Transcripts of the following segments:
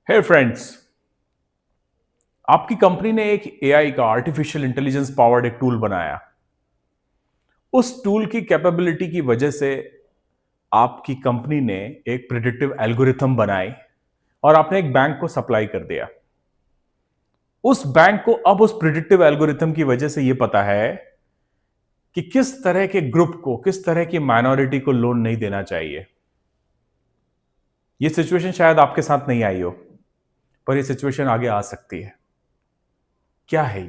हे friends, आपकी company ने एक एआई का आर्टिफिशियल इंटेलिजेंस पावर्ड एक टूल बनाया। उस टूल की कैपेबिलिटी की वजह से आपकी कंपनी ने एक प्रिडिक्टिव एल्गोरिथम बनाई और आपने एक बैंक को सप्लाई कर दिया। उस बैंक को अब उस प्रिडिक्टिव एल्गोरिथम की वजह से यह पता है कि किस तरह के ग्रुप को, किस तरह की माइनॉरिटी को लोन नहीं देना चाहिए। यह सिचुएशन शायद आपके साथ नहीं आई हो, पर यह सिचुएशन आगे आ सकती है। क्या है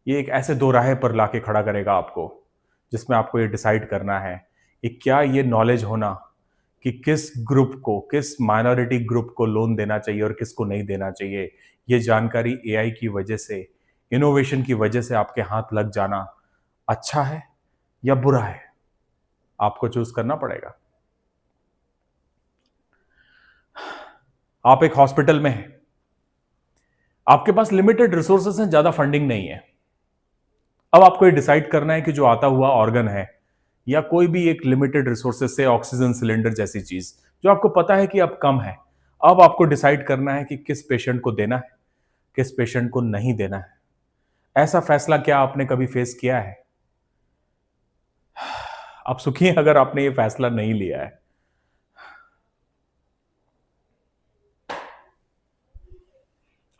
ये एक ऐसे दो राहे पर लाके खड़ा करेगा आपको, जिसमें आपको ये डिसाइड करना है कि क्या ये नॉलेज होना कि किस ग्रुप को, किस माइनॉरिटी ग्रुप को लोन देना चाहिए और किसको नहीं देना चाहिए। ये जानकारी एआई की वजह से, इनोवेशन की वजह से आपके हाथ लग जाना अच्छा है या बुरा है, आपको चूज करना पड़ेगा। आप एक हॉस्पिटल में हैं, आपके पास लिमिटेड रिसोर्सेस हैं, ज्यादा फंडिंग नहीं है। अब आपको ये डिसाइड करना है कि जो आता हुआ ऑर्गन है या कोई भी एक लिमिटेड रिसोर्सेज से ऑक्सीजन सिलेंडर जैसी चीज जो आपको पता है कि अब कम है, अब आपको डिसाइड करना है कि किस पेशेंट को देना है, किस पेशेंट को नहीं देना है। ऐसा फैसला क्या आपने कभी फेस किया है? आप सुखी हैं अगर आपने ये फैसला नहीं लिया है।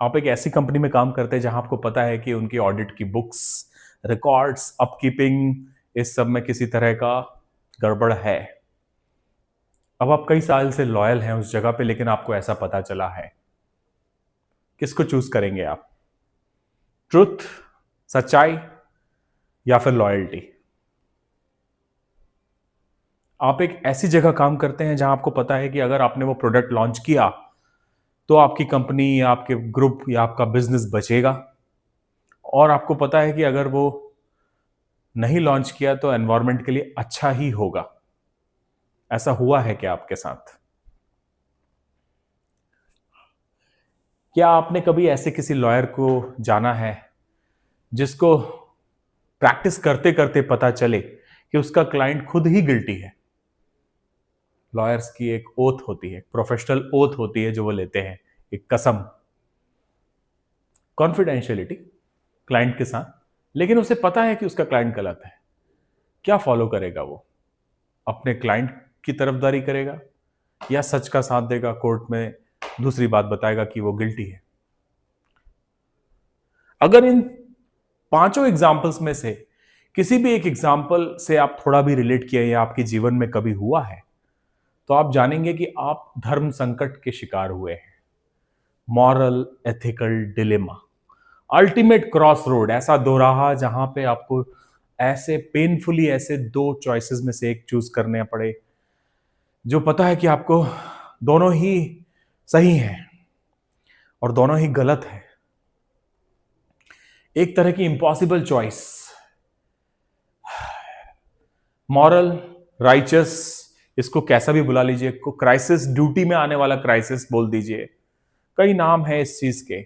आप एक ऐसी कंपनी में काम करते हैं जहां आपको पता है कि उनकी ऑडिट की बुक्स, रिकॉर्ड्स, अपकीपिंग, इस सब में किसी तरह का गड़बड़ है। अब आप कई साल से लॉयल हैं उस जगह पे, लेकिन आपको ऐसा पता चला है। किसको चूज करेंगे आप? ट्रुथ, सच्चाई या फिर लॉयल्टी? आप एक ऐसी जगह काम करते हैं जहां आपको पता है कि अगर आपने वो प्रोडक्ट लॉन्च किया तो आपकी कंपनी या आपके ग्रुप या आपका बिजनेस बचेगा, और आपको पता है कि अगर वो नहीं लॉन्च किया तो एनवायरनमेंट के लिए अच्छा ही होगा। ऐसा हुआ है क्या आपके साथ? क्या आपने कभी ऐसे किसी लॉयर को जाना है जिसको प्रैक्टिस करते करते पता चले कि उसका क्लाइंट खुद ही गिल्टी है? लॉयर्स की एक ओथ होती है, प्रोफेशनल ओथ होती है जो वो लेते हैं, एक कसम, कॉन्फिडेंशियलिटी क्लाइंट के साथ। लेकिन उसे पता है कि उसका क्लाइंट गलत है। क्या फॉलो करेगा वो? अपने क्लाइंट की तरफदारी करेगा या सच का साथ देगा, कोर्ट में दूसरी बात बताएगा कि वो गिल्टी है? अगर इन पांचों एग्जाम्पल्स में से किसी भी एक एग्जाम्पल से आप थोड़ा भी रिलेट किया या आपके जीवन में कभी हुआ है, तो आप जानेंगे कि आप धर्म संकट के शिकार हुए हैं। Moral ethical dilemma, ultimate cross road, ऐसा दोराहा जहां पे आपको ऐसे पेनफुली ऐसे दो चॉइसेस में से एक चूज करने पड़े, जो पता है कि आपको दोनों ही सही हैं और दोनों ही गलत है। एक तरह की इंपॉसिबल चॉइस, मॉरल, राइचस, इसको कैसा भी बुला लीजिए, को क्राइसिस, ड्यूटी में आने वाला क्राइसिस बोल दीजिए। कई नाम है इस चीज के,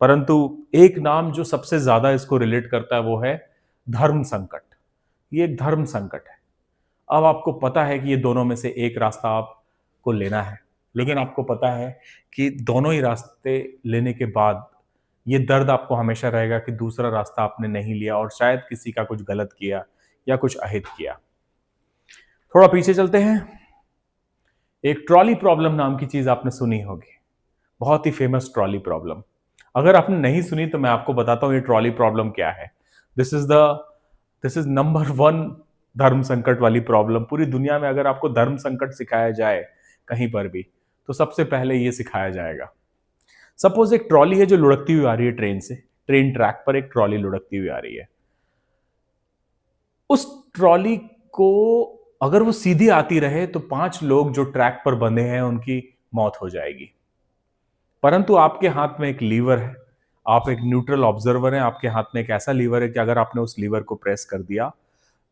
परंतु एक नाम जो सबसे ज्यादा इसको रिलेट करता है वो है धर्म संकट। ये एक धर्म संकट है। अब आपको पता है कि ये दोनों में से एक रास्ता आपको लेना है, लेकिन आपको पता है कि दोनों ही रास्ते लेने के बाद ये दर्द आपको हमेशा रहेगा कि दूसरा रास्ता आपने नहीं लिया और शायद किसी का कुछ गलत किया या कुछ अहित किया। थोड़ा पीछे चलते हैं। एक ट्रॉली प्रॉब्लम नाम की चीज आपने सुनी होगी, बहुत ही फेमस ट्रॉली प्रॉब्लम। अगर आपने नहीं सुनी तो मैं आपको बताता हूं ये ट्रॉली प्रॉब्लम क्या है। दिस इज नंबर वन धर्म संकट वाली प्रॉब्लम पूरी दुनिया में। अगर आपको धर्म संकट सिखाया जाए कहीं पर भी, तो सबसे पहले ये सिखाया जाएगा। सपोज एक ट्रॉली है जो लुढ़कती हुई आ रही है ट्रेन से, ट्रेन ट्रैक पर एक ट्रॉली लुढ़कती हुई आ रही है। उस ट्रॉली को अगर वो सीधी आती रहे तो 5 लोग जो ट्रैक पर बंधे हैं उनकी मौत हो जाएगी। परंतु आपके हाथ में एक लीवर है, आप एक न्यूट्रल ऑब्जर्वर हैं, आपके हाथ में एक ऐसा लीवर है कि अगर आपने उस लीवर को प्रेस कर दिया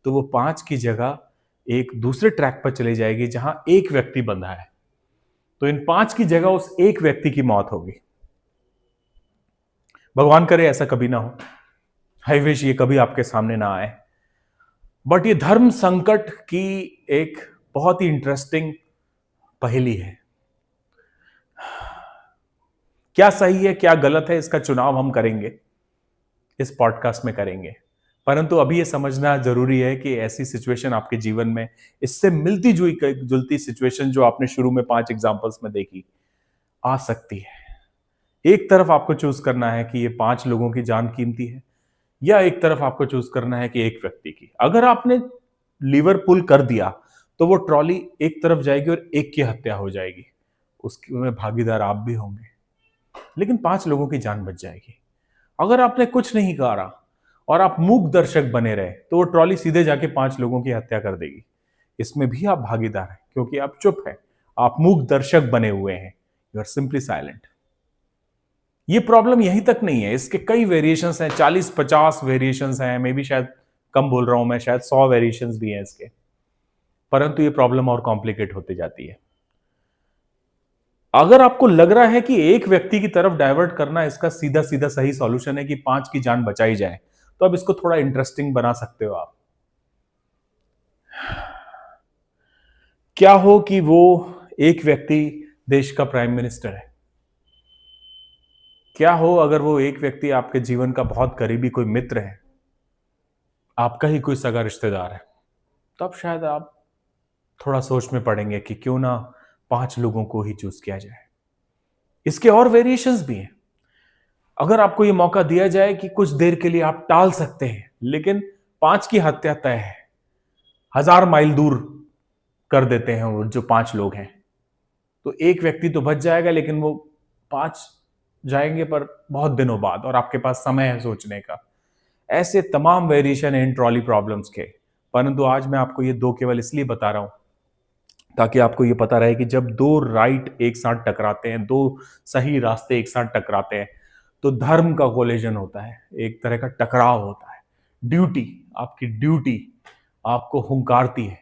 तो वो 5 की जगह एक दूसरे ट्रैक पर चली जाएगी जहां एक व्यक्ति बंधा है। तो इन 5 की जगह उस एक व्यक्ति की मौत होगी। भगवान करे ऐसा कभी ना हो, आई विश ये कभी आपके सामने ना आए। बट ये धर्म संकट की एक बहुत ही इंटरेस्टिंग पहेली है। क्या सही है क्या गलत है इसका चुनाव हम करेंगे, इस पॉडकास्ट में करेंगे। परंतु अभी ये समझना जरूरी है कि ऐसी सिचुएशन आपके जीवन में, इससे मिलती जुलती सिचुएशन जो आपने शुरू में 5 एग्जांपल्स में देखी, आ सकती है। एक तरफ आपको चूज करना है कि ये 5 लोगों की जान कीमती है, या एक तरफ आपको चूज करना है कि एक व्यक्ति की। अगर आपने लीवर पुल कर दिया तो वो ट्रॉली एक तरफ जाएगी और एक की हत्या हो जाएगी, उसकी में भागीदार आप भी होंगे, लेकिन 5 लोगों की जान बच जाएगी। अगर आपने कुछ नहीं करा और आप मूक दर्शक बने रहे तो वो ट्रॉली सीधे जाके 5 लोगों की हत्या कर देगी। इसमें भी आप भागीदार हैं क्योंकि आप चुप हैं, आप मूक दर्शक बने हुए हैं, यू आर सिंपली साइलेंट। ये प्रॉब्लम यहीं तक नहीं है, इसके कई वेरिएशंस हैं, 40-50 वेरिएशंस हैं, मे बी शायद कम बोल रहा हूं मैं, शायद 100 वेरिएशंस भी हैं इसके। परंतु ये प्रॉब्लम और कॉम्प्लिकेट होती जाती है। अगर आपको लग रहा है कि एक व्यक्ति की तरफ डाइवर्ट करना इसका सीधा सीधा सही सॉल्यूशन है कि 5 की जान बचाई जाए, तो अब इसको थोड़ा इंटरेस्टिंग बना सकते हो आप। क्या हो कि वो एक व्यक्ति देश का प्राइम मिनिस्टर है। क्या हो अगर वो एक व्यक्ति आपके जीवन का बहुत करीबी कोई मित्र है, आपका ही कोई सगा रिश्तेदार है, तब शायद आप थोड़ा सोच में पड़ेंगे कि क्यों ना 5 लोगों को ही चूज किया जाए। इसके और वेरिएशंस भी हैं। अगर आपको यह मौका दिया जाए कि कुछ देर के लिए आप टाल सकते हैं, लेकिन 5 की हत्या तय है, 1000 माइल दूर कर देते हैं वो जो 5 लोग हैं, तो एक व्यक्ति तो बच जाएगा, लेकिन वो 5 जाएंगे पर बहुत दिनों बाद, और आपके पास समय है सोचने का। ऐसे तमाम वेरिएशन है इन ट्रॉली प्रॉब्लम्स के। परंतु आज मैं आपको ये 2 केवल इसलिए बता रहा हूं ताकि आपको ये पता रहे कि जब 2 राइट एक साथ टकराते हैं, 2 सही रास्ते एक साथ टकराते हैं, तो धर्म का कोलिजन होता है, एक तरह का टकराव होता है। ड्यूटी, आपकी ड्यूटी आपको हुंकारती है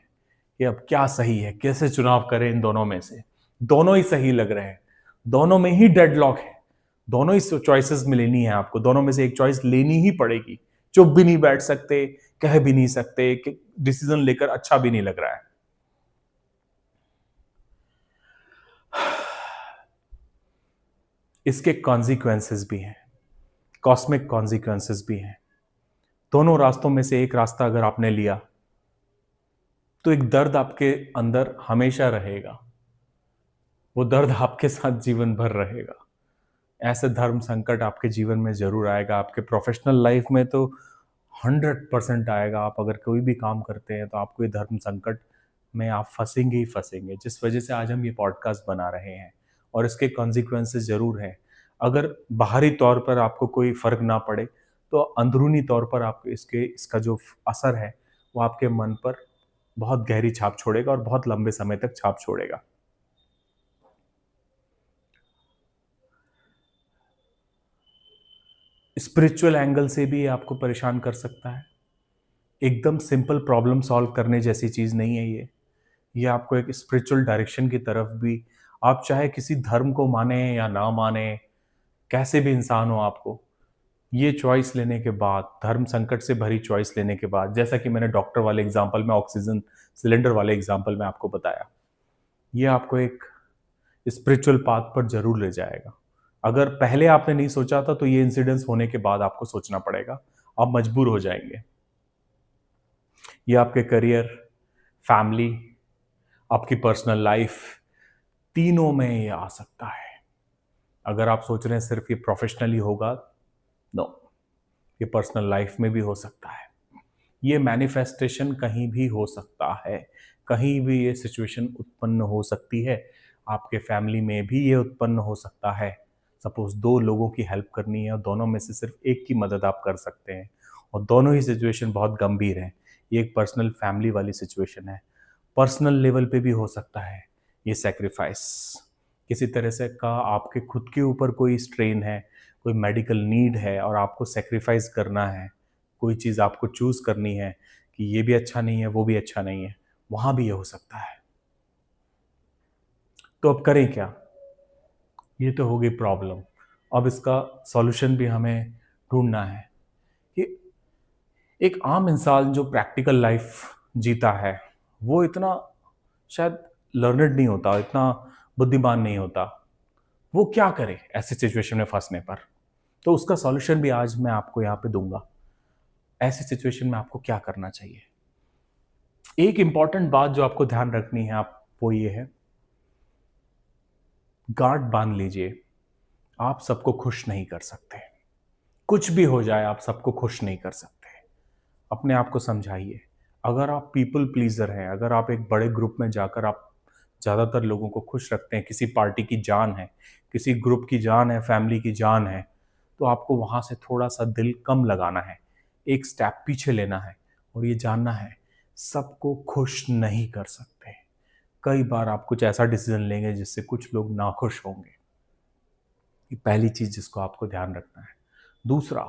कि अब क्या सही है, कैसे चुनाव करें इन दोनों में से। दोनों ही सही लग रहे हैं, दोनों में ही डेडलॉक है, दोनों ही चॉइसेस में लेनी है आपको, दोनों में से एक चॉइस लेनी ही पड़ेगी। चुप भी नहीं बैठ सकते, कह भी नहीं सकते, डिसीजन लेकर अच्छा भी नहीं लग रहा है। इसके कॉन्सिक्वेंसेस भी हैं, कॉस्मिक कॉन्सिक्वेंसेस भी हैं। दोनों रास्तों में से एक रास्ता अगर आपने लिया तो एक दर्द आपके अंदर हमेशा रहेगा, वो दर्द आपके साथ जीवन भर रहेगा। ऐसे धर्म संकट आपके जीवन में जरूर आएगा, आपके प्रोफेशनल लाइफ में तो 100% आएगा। आप अगर कोई भी काम करते हैं तो आपको ये धर्म संकट में आप फंसेंगे ही फंसेंगे, जिस वजह से आज हम ये पॉडकास्ट बना रहे हैं। और इसके कॉन्सिक्वेंसेस जरूर हैं। अगर बाहरी तौर पर आपको कोई फर्क ना पड़े तो अंदरूनी तौर पर आप इसका जो असर है वो आपके मन पर बहुत गहरी छाप छोड़ेगा और बहुत लंबे समय तक छाप छोड़ेगा। स्पिरिचुअल एंगल से भी आपको परेशान कर सकता है। एकदम सिंपल प्रॉब्लम सॉल्व करने जैसी चीज नहीं है ये आपको एक स्पिरिचुअल डायरेक्शन की तरफ भी, आप चाहे किसी धर्म को माने या ना माने, कैसे भी इंसान हो, आपको ये चॉइस लेने के बाद, धर्म संकट से भरी चॉइस लेने के बाद, जैसा कि मैंने डॉक्टर वाले एग्जाम्पल में, ऑक्सीजन सिलेंडर वाले एग्जाम्पल में आपको बताया, ये आपको एक स्पिरिचुअल पाथ पर जरूर ले जाएगा। अगर पहले आपने नहीं सोचा था तो ये इंसिडेंस होने के बाद आपको सोचना पड़ेगा, आप मजबूर हो जाएंगे। ये आपके करियर, फैमिली, आपकी पर्सनल लाइफ, तीनों में ये आ सकता है। अगर आप सोच रहे हैं सिर्फ ये प्रोफेशनली होगा, नो, ये पर्सनल लाइफ में भी हो सकता है। ये मैनिफेस्टेशन कहीं भी हो सकता है, कहीं भी ये सिचुएशन उत्पन्न हो सकती है। आपके फैमिली में भी ये उत्पन्न हो सकता है। सपोज 2 लोगों की हेल्प करनी है और दोनों में से सिर्फ एक की मदद आप कर सकते हैं, और दोनों ही सिचुएशन बहुत गंभीर है। ये एक पर्सनल फैमिली वाली सिचुएशन है। पर्सनल लेवल पे भी हो सकता है ये सेक्रीफाइस, किसी तरह से का आपके खुद के ऊपर कोई स्ट्रेन है, कोई मेडिकल नीड है और आपको सेक्रीफाइस करना है, कोई चीज़ आपको चूज करनी है कि ये भी अच्छा नहीं है, वो भी अच्छा नहीं है, वहां भी ये हो सकता है। तो अब करें क्या? ये तो हो गई प्रॉब्लम। अब इसका सॉल्यूशन भी हमें ढूंढना है कि एक आम इंसान जो प्रैक्टिकल लाइफ जीता है वो इतना शायद लर्नड नहीं होता, इतना बुद्धिमान नहीं होता। वो क्या करे ऐसी सिचुएशन में फंसने पर। तो उसका सॉल्यूशन भी आज मैं आपको यहाँ पे दूंगा। ऐसी सिचुएशन में आपको क्या करना चाहिए। एक इंपॉर्टेंट बात जो आपको ध्यान रखनी है आप वो ये है, गांठ बांध लीजिए। आप सबको खुश नहीं कर सकते। कुछ भी हो जाए आप सबको खुश नहीं कर सकते। अपने आप को समझाइए। अगर आप पीपल प्लीजर हैं, अगर आप एक बड़े ग्रुप में जाकर आप ज़्यादातर लोगों को खुश रखते हैं, किसी पार्टी की जान है, किसी ग्रुप की जान है, फैमिली की जान है, तो आपको वहाँ से थोड़ा सा दिल कम लगाना है, एक स्टेप पीछे लेना है और ये जानना है सबको खुश नहीं कर सकते। कई बार आप कुछ ऐसा डिसीजन लेंगे जिससे कुछ लोग नाखुश होंगे। ये पहली चीज़ जिसको आपको ध्यान रखना है। दूसरा,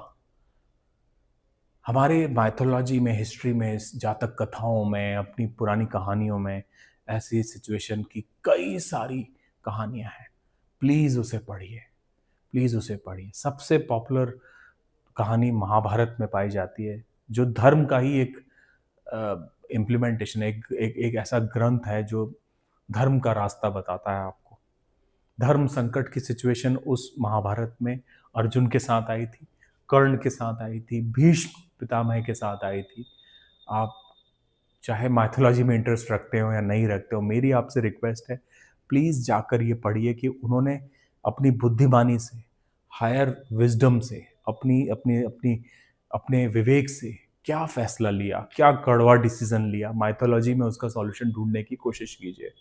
हमारे माइथोलॉजी में, हिस्ट्री में, जातक कथाओं में, अपनी पुरानी कहानियों में ऐसी सिचुएशन की कई सारी कहानियां हैं। प्लीज़ उसे पढ़िए, प्लीज़ उसे पढ़िए। सबसे पॉपुलर कहानी महाभारत में पाई जाती है, जो धर्म का ही एक इम्प्लीमेंटेशन, एक ऐसा ग्रंथ है जो धर्म का रास्ता बताता है आपको। धर्म संकट की सिचुएशन उस महाभारत में अर्जुन के साथ आई थी, कर्ण के साथ आई थी, भीष्म पितामह के साथ आई थी। आप चाहे माइथोलॉजी में इंटरेस्ट रखते हो या नहीं रखते हो, मेरी आपसे रिक्वेस्ट है प्लीज़ जाकर ये पढ़िए कि उन्होंने अपनी बुद्धिमानी से, हायर विजडम से, अपनी अपनी अपनी अपने विवेक से क्या फैसला लिया, क्या कड़वा डिसीजन लिया। माइथोलॉजी में उसका सॉल्यूशन ढूंढने की कोशिश कीजिए।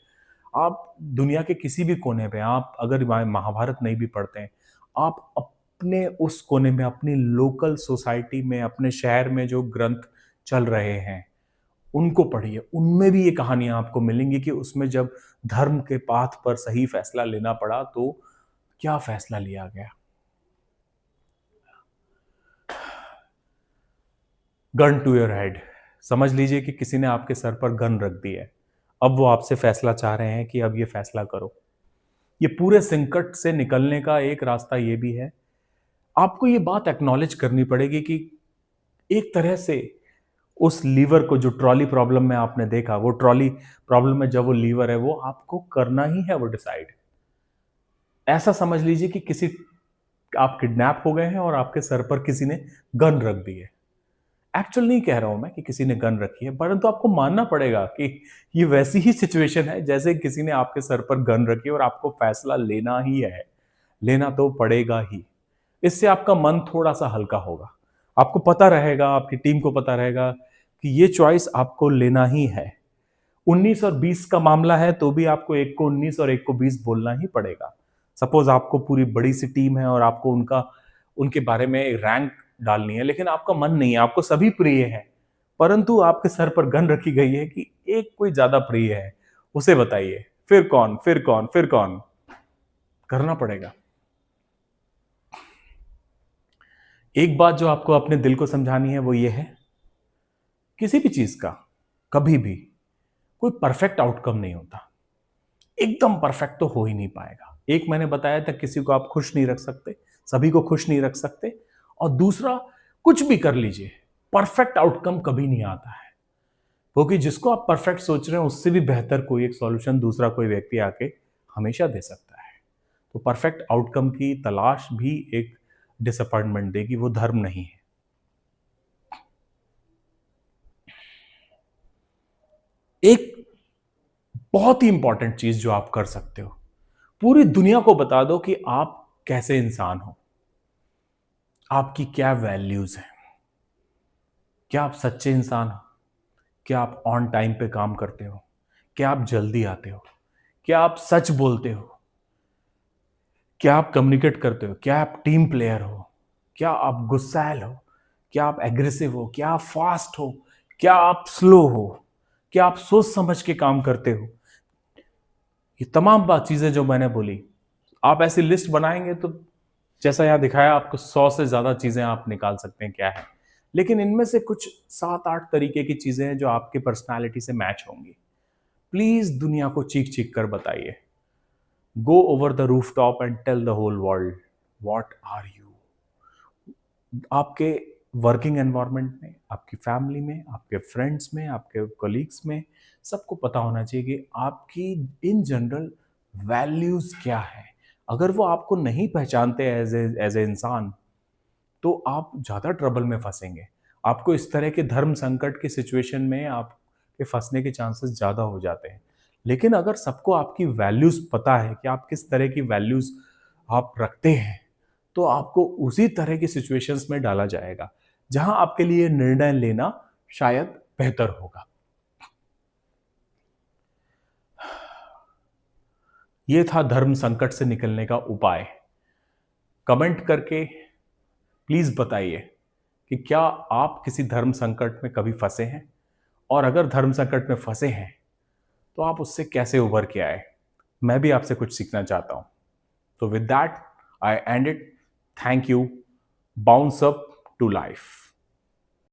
आप दुनिया के किसी भी कोने पे, आप अगर महाभारत नहीं भी पढ़ते हैं, आप अपने उस कोने में, अपनी लोकल सोसाइटी में, अपने शहर में जो ग्रंथ चल रहे हैं उनको पढ़िए। उनमें भी ये कहानियां आपको मिलेंगी कि उसमें जब धर्म के पाथ पर सही फैसला लेना पड़ा तो क्या फैसला लिया गया। Gun to your head. समझ लीजिए कि किसी ने आपके सर पर गन रख दी है। अब वो आपसे फैसला चाह रहे हैं कि अब ये फैसला करो। ये पूरे संकट से निकलने का एक रास्ता ये भी है, आपको ये बात एक्नॉलेज करनी पड़ेगी कि एक तरह से उस लीवर को, जो ट्रॉली प्रॉब्लम में आपने देखा, वो ट्रॉली प्रॉब्लम में जब वो लीवर है, वो आपको करना ही है वो डिसाइड। ऐसा समझ लीजिए कि किसी, आप किडनैप हो गए हैं और आपके सर पर किसी ने गन रख दी है। एक्चुअल नहीं कह रहा हूं मैं कि किसी ने गन रखी है, परंतु आपको मानना पड़ेगा कि ये वैसी ही सिचुएशन है जैसे किसी ने आपके सर पर गन रखी है और आपको फैसला लेना ही है, लेना तो पड़ेगा ही। इससे आपका मन थोड़ा सा हल्का होगा। आपको पता रहेगा, आपकी टीम को पता रहेगा कि ये चॉइस आपको लेना ही है। 19 और 20 का मामला है तो भी आपको एक को 19 और एक को 20 बोलना ही पड़ेगा। सपोज आपको पूरी बड़ी सी टीम है और आपको उनके बारे में रैंक डालनी है, लेकिन आपका मन नहीं है, आपको सभी प्रिय है, परंतु आपके सर पर गन रखी गई है कि एक कोई ज्यादा प्रिय है, उसे बताइए। फिर कौन, फिर कौन, फिर कौन? करना पड़ेगा। एक बात जो आपको अपने दिल को समझानी है वो ये है, किसी भी चीज का कभी भी कोई परफेक्ट आउटकम नहीं होता। एकदम परफेक्ट तो हो ही नहीं पाएगा। एक मैंने बताया था, किसी को आप खुश नहीं रख सकते, सभी को खुश नहीं रख सकते। और दूसरा, कुछ भी कर लीजिए, परफेक्ट आउटकम कभी नहीं आता है, क्योंकि जिसको आप परफेक्ट सोच रहे हैं उससे भी बेहतर कोई एक सॉल्यूशन दूसरा कोई व्यक्ति आके हमेशा दे सकता है। तो परफेक्ट आउटकम की तलाश भी एक डिसअपॉइंटमेंट देगी, वो धर्म नहीं है। एक बहुत ही इंपॉर्टेंट चीज जो आप कर सकते हो, पूरी दुनिया को बता दो कि आप कैसे इंसान हो, आपकी क्या वैल्यूज हैं। क्या आप सच्चे इंसान हो? क्या आप ऑन टाइम पे काम करते हो? क्या आप जल्दी आते हो? क्या आप सच बोलते हो? क्या आप कम्युनिकेट करते हो? क्या आप टीम प्लेयर हो? क्या आप गुस्सैल हो? क्या आप एग्रेसिव हो? क्या आप फास्ट हो? क्या आप स्लो हो? क्या आप सोच समझ के काम करते हो? ये तमाम बात चीजें जो मैंने बोली, आप ऐसी लिस्ट बनाएंगे तो जैसा यहां दिखाया आपको 100 से ज्यादा चीजें आप निकाल सकते हैं क्या है। लेकिन इनमें से कुछ 7-8 तरीके की चीजें हैं जो आपकी पर्सनालिटी से मैच होंगी। प्लीज दुनिया को चीख चीख कर बताइए। Go over the roof top and tell the whole world what are you. आपके वर्किंग एनवायरनमेंट में, आपकी फैमिली में, आपके फ्रेंड्स में, आपके कोलीग्स में, सबको पता होना चाहिए कि आपकी इन जनरल वैल्यूज क्या है, अगर वो आपको नहीं पहचानते एज ए इंसान, तो आप ज़्यादा ट्रबल में फंसेंगे। आपको इस तरह के धर्म संकट की सिचुएशन में आपके फंसने के चांसेस ज़्यादा हो जाते हैं। लेकिन अगर सबको आपकी वैल्यूज़ पता है कि आप किस तरह की वैल्यूज़ आप रखते हैं, तो आपको उसी तरह की सिचुएशंस में डाला जाएगा, जहां आपके लिए निर्णय लेना शायद बेहतर होगा। ये था धर्म संकट से निकलने का उपाय। कमेंट करके प्लीज़ बताइए कि क्या आप किसी धर्म संकट में कभी फंसे हैं? और अगर धर्म संकट में फंसे हैं, तो आप उससे कैसे उभर के आए? मैं भी आपसे कुछ सीखना चाहता हूँ। तो with that, I end it. Thank you. Bounce up to life.